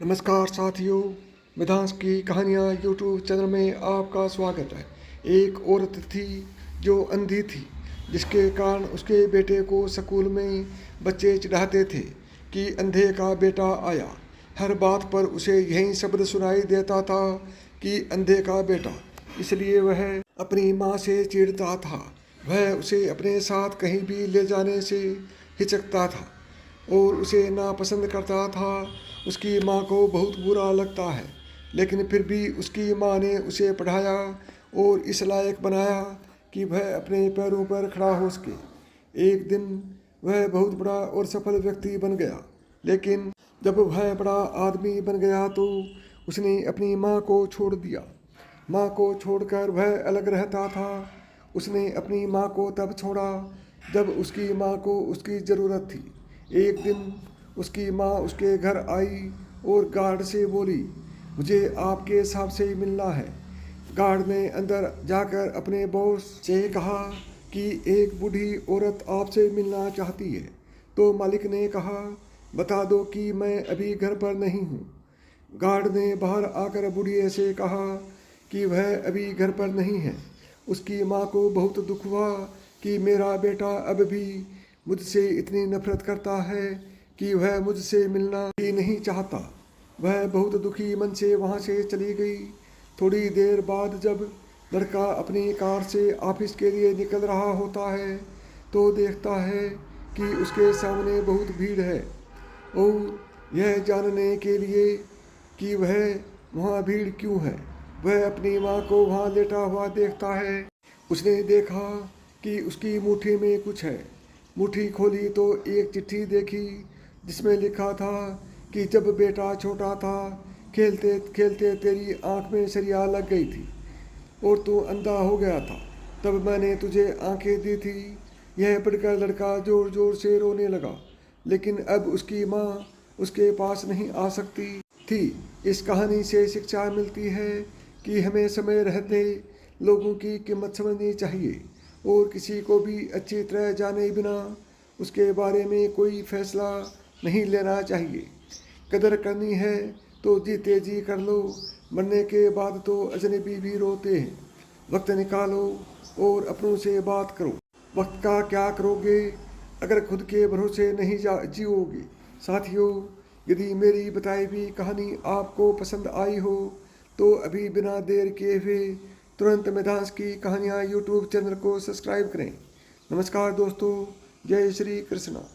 नमस्कार साथियों, मिधांस की कहानियाँ यूट्यूब चैनल में आपका स्वागत है। एक औरत थी जो अंधी थी, जिसके कारण उसके बेटे को स्कूल में बच्चे चिढ़ाते थे कि अंधे का बेटा आया। हर बात पर उसे यही शब्द सुनाई देता था कि अंधे का बेटा। इसलिए वह अपनी माँ से चिढ़ता था। वह उसे अपने साथ कहीं भी ले जाने से हिचकता था और उसे नापसंद करता था। उसकी माँ को बहुत बुरा लगता है, लेकिन फिर भी उसकी माँ ने उसे पढ़ाया और इस लायक बनाया कि वह अपने पैरों पर खड़ा हो सके। एक दिन वह बहुत बड़ा और सफल व्यक्ति बन गया, लेकिन जब वह बड़ा आदमी बन गया तो उसने अपनी माँ को छोड़ दिया। माँ को छोड़कर वह अलग रहता था। उसने अपनी माँ को तब छोड़ा जब उसकी माँ को उसकी ज़रूरत थी। एक दिन उसकी माँ उसके घर आई और गार्ड से बोली, मुझे आपके साहब से मिलना है। गार्ड ने अंदर जाकर अपने बॉस से कहा कि एक बूढ़ी औरत आपसे मिलना चाहती है। तो मालिक ने कहा, बता दो कि मैं अभी घर पर नहीं हूँ। गार्ड ने बाहर आकर बुढ़िया से कहा कि वह अभी घर पर नहीं है। उसकी माँ को बहुत दुख हुआ कि मेरा बेटा अब भी मुझसे इतनी नफरत करता है कि वह मुझसे मिलना ही नहीं चाहता। वह बहुत दुखी मन से वहाँ से चली गई। थोड़ी देर बाद जब लड़का अपनी कार से ऑफिस के लिए निकल रहा होता है तो देखता है कि उसके सामने बहुत भीड़ है और यह जानने के लिए कि वह वहाँ भीड़ क्यों है, वह अपनी माँ को वहाँ लेटा हुआ देखता है। उसने देखा कि उसकी मुट्ठी में कुछ है। मुट्ठी खोली तो एक चिट्ठी देखी जिसमें लिखा था कि जब बेटा छोटा था, खेलते खेलते तेरी आँख में सरिया लग गई थी और तू अंधा हो गया था। तब मैंने तुझे आंखें दी थी। यह पढ़कर लड़का जोर जोर से रोने लगा, लेकिन अब उसकी माँ उसके पास नहीं आ सकती थी। इस कहानी से शिक्षा मिलती है कि हमें समय रहते लोगों की कीमत समझनी चाहिए और किसी को भी अच्छी तरह जाने बिना उसके बारे में कोई फैसला नहीं लेना चाहिए। कदर करनी है तो जीते जी कर लो, मरने के बाद तो अजनबी भी रोते हैं। वक्त निकालो और अपनों से बात करो। वक्त का क्या करोगे अगर खुद के भरोसे नहीं जियोगे। साथियों, यदि मेरी बताई हुई कहानी आपको पसंद आई हो तो अभी बिना देर किए हुए तुरंत मिधांस की कहानियाँ यूट्यूब चैनल को सब्सक्राइब करें। नमस्कार दोस्तों, जय श्री कृष्णा।